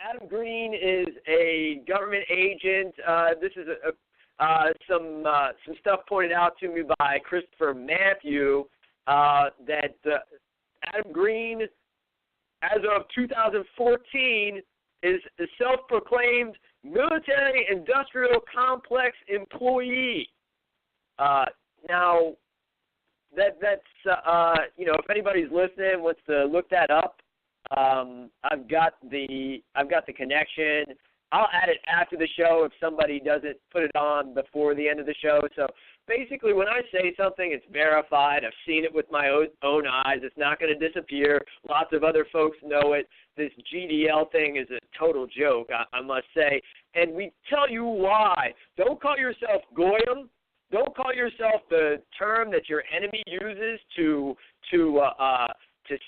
Adam Green is a government agent. This is some stuff pointed out to me by Christopher Matthew that Adam Green, as of 2014, is a self-proclaimed military-industrial complex employee. Now, that's if anybody's listening, wants to look that up, I've got the connection. I'll add it after the show if somebody doesn't put it on before the end of the show. So basically, when I say something, it's verified. I've seen it with my own eyes. It's not going to disappear. Lots of other folks know it. This GDL thing is a total joke, I must say. And we tell you why. Don't call yourself Goyim. Don't call yourself the term that your enemy uses to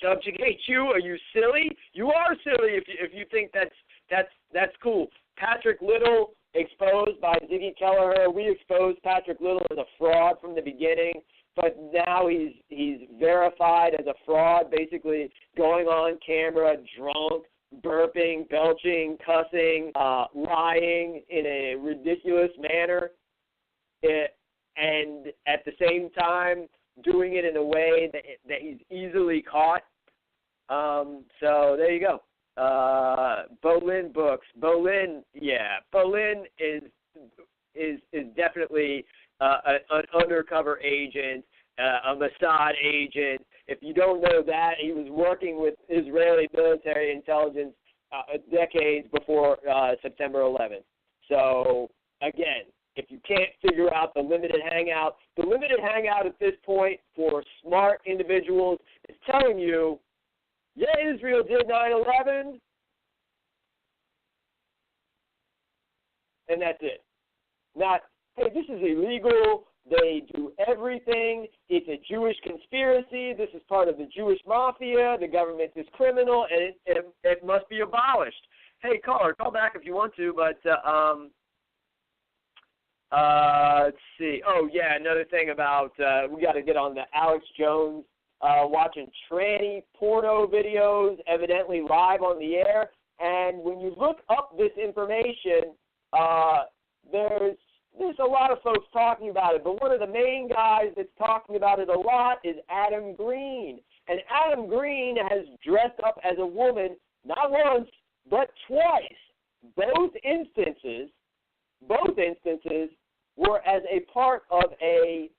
subjugate you. Are you silly? You are silly if you think that's cool. Patrick Little exposed by Ziggy Kelleher. We exposed Patrick Little as a fraud from the beginning, but now he's verified as a fraud, basically going on camera drunk, burping, belching, cussing, lying in a ridiculous manner, and at the same time doing it in a way that he's easily caught. So there you go. Bolin books. Bolin is definitely an undercover agent, a Mossad agent. If you don't know that, he was working with Israeli military intelligence decades before September 11th. So again, if you can't figure out the limited hangout at this point for smart individuals is telling you, yeah, Israel did 9/11, and that's it. Not, hey, this is illegal, they do everything, it's a Jewish conspiracy, this is part of the Jewish mafia, the government is criminal, and it must be abolished. Hey, caller, call back if you want to, but let's see. Oh, yeah, another thing about, we got to get on the Alex Jones watching tranny porno videos, evidently live on the air. And when you look up this information, there's a lot of folks talking about it. But one of the main guys that's talking about it a lot is Adam Green. And Adam Green has dressed up as a woman not once, but twice. Both instances were as a part of a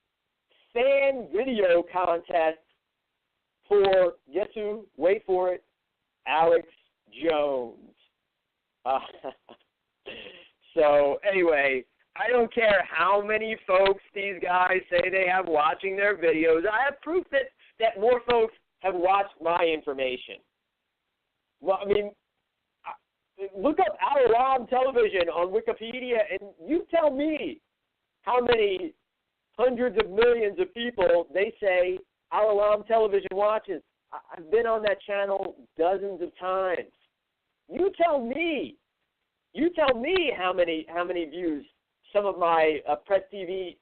fan video contest for, guess who? Wait for it, Alex Jones. So anyway, I don't care how many folks these guys say they have watching their videos. I have proof that more folks have watched my information. Well, I mean, look up Al-Alam Television on Wikipedia, and you tell me how many hundreds of millions of people they say Al-Alam Television watches. I've been on that channel dozens of times. You tell me how many views some of my Press TV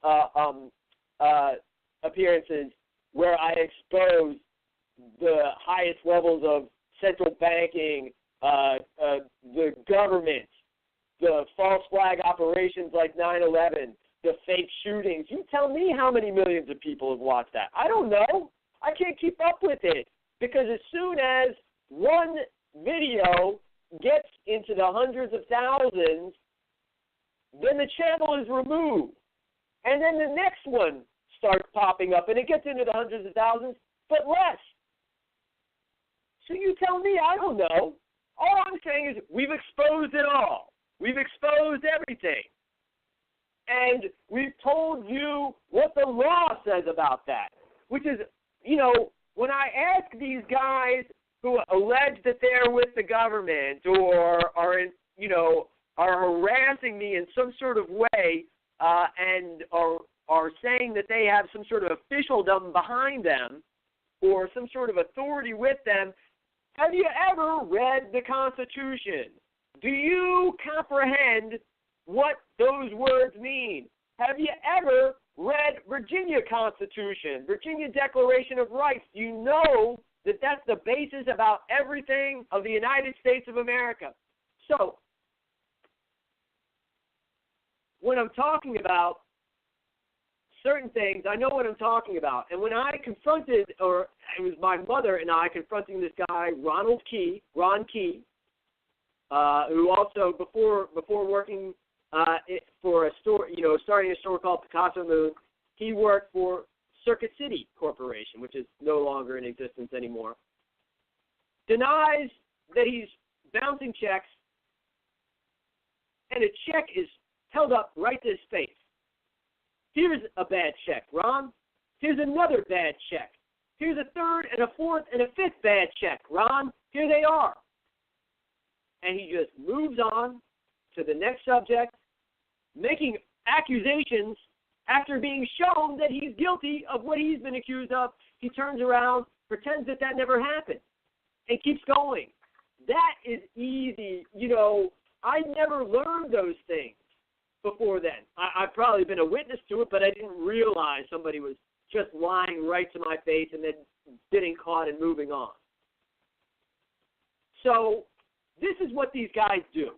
appearances where I expose the highest levels of central banking, the government, the false flag operations like 9/11, the fake shootings. You tell me how many millions of people have watched that. I don't know. I can't keep up with it because as soon as one video gets into the hundreds of thousands, then the channel is removed. And then the next one starts popping up, and it gets into the hundreds of thousands, but less. So you tell me, I don't know. All I'm saying is we've exposed it all. We've exposed everything. And we've told you what the law says about that, which is, when I ask these guys who allege that they're with the government or are harassing me in some sort of way and are saying that they have some sort of officialdom behind them or some sort of authority with them, have you ever read the Constitution? Do you comprehend what those words mean? Have you ever read Virginia Constitution, Virginia Declaration of Rights? You know that that's the basis about everything of the United States of America. So, when I'm talking about certain things, I know what I'm talking about. And when I confronted, or it was my mother and I confronting this guy, Ron Key, who also, before working for a store, starting a store called Picasso Moon, he worked for Circuit City Corporation, which is no longer in existence anymore, denies that he's bouncing checks, and a check is held up right to his face. Here's a bad check, Ron. Here's another bad check. Here's a third and a fourth and a fifth bad check, Ron. Here they are. And he just moves on to the next subject, making accusations after being shown that he's guilty of what he's been accused of. He turns around, pretends that never happened, and keeps going. That is easy. I never learned those things before then. I've probably been a witness to it, but I didn't realize somebody was just lying right to my face and then getting caught and moving on. So this is what these guys do.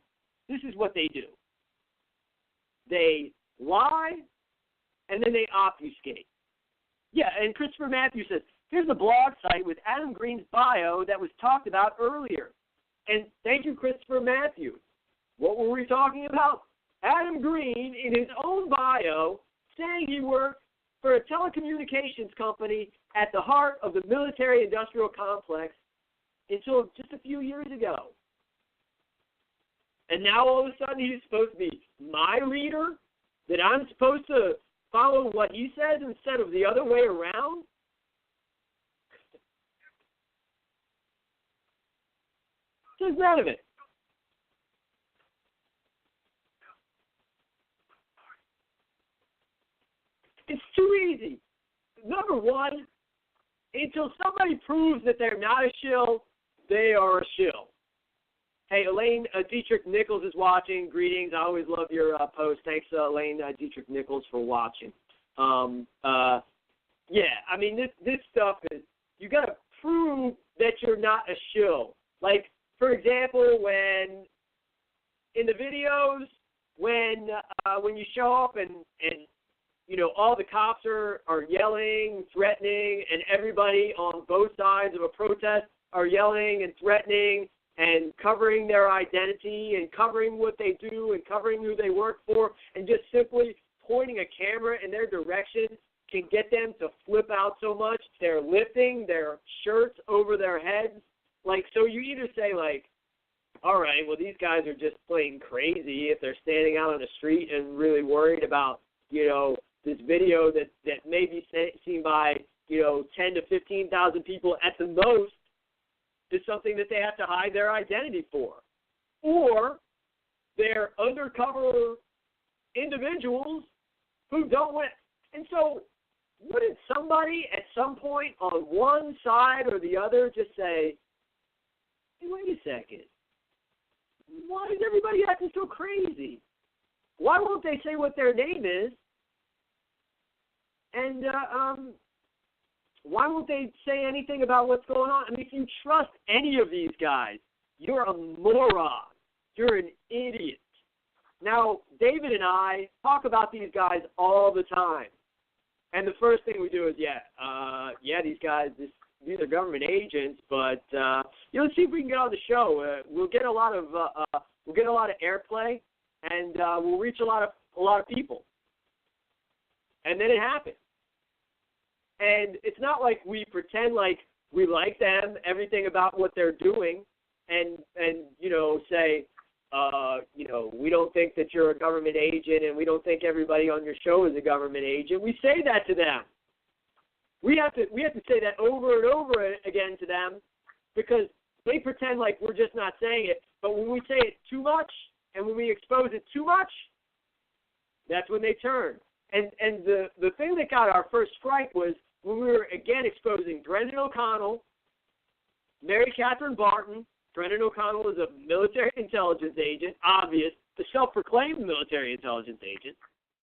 This is what they do. They lie, and then they obfuscate. Yeah, and Christopher Matthews says, here's a blog site with Adam Green's bio that was talked about earlier. And thank you, Christopher Matthews. What were we talking about? Adam Green, in his own bio, saying he worked for a telecommunications company at the heart of the military-industrial complex until just a few years ago. And now all of a sudden he's supposed to be my leader? That I'm supposed to follow what he says instead of the other way around? There's none of it. It's too easy. Number one, until somebody proves that they're not a shill, they are a shill. Hey, Elaine Dietrich Nichols is watching. Greetings. I always love your post. Thanks, Elaine Dietrich Nichols, for watching. This stuff is, you got to prove that you're not a shill. Like, for example, when in the videos, when you show up and all the cops are yelling, threatening, and everybody on both sides of a protest are yelling and threatening and covering their identity and covering what they do and covering who they work for, and just simply pointing a camera in their direction can get them to flip out so much they're lifting their shirts over their heads. Like, so you either say, like, all right, well, these guys are just plain crazy if they're standing out on the street and really worried about, this video that may be seen by, 10 to 15,000 people at the most, is something that they have to hide their identity for. Or they're undercover individuals who don't want. And so wouldn't somebody at some point on one side or the other just say, hey, wait a second, why is everybody acting so crazy? Why won't they say what their name is? And why won't they say anything about what's going on? I mean, if you trust any of these guys, you're a moron. You're an idiot. Now, David and I talk about these guys all the time. And the first thing we do is, these guys, these are government agents, but let's see if we can get on the show. We'll get a lot of airplay, and we'll reach a lot of people. And then it happens. And it's not like we pretend like we like them, everything about what they're doing, and say, we don't think that you're a government agent, and we don't think everybody on your show is a government agent. We say that to them. We have to say that over and over again to them, because they pretend like we're just not saying it. But when we say it too much, and when we expose it too much, that's when they turn. And the thing that got our first strike was when we were, again, exposing Brendan O'Connell, Mary Catherine Barton. Brendan O'Connell is a military intelligence agent, obvious, the self-proclaimed military intelligence agent.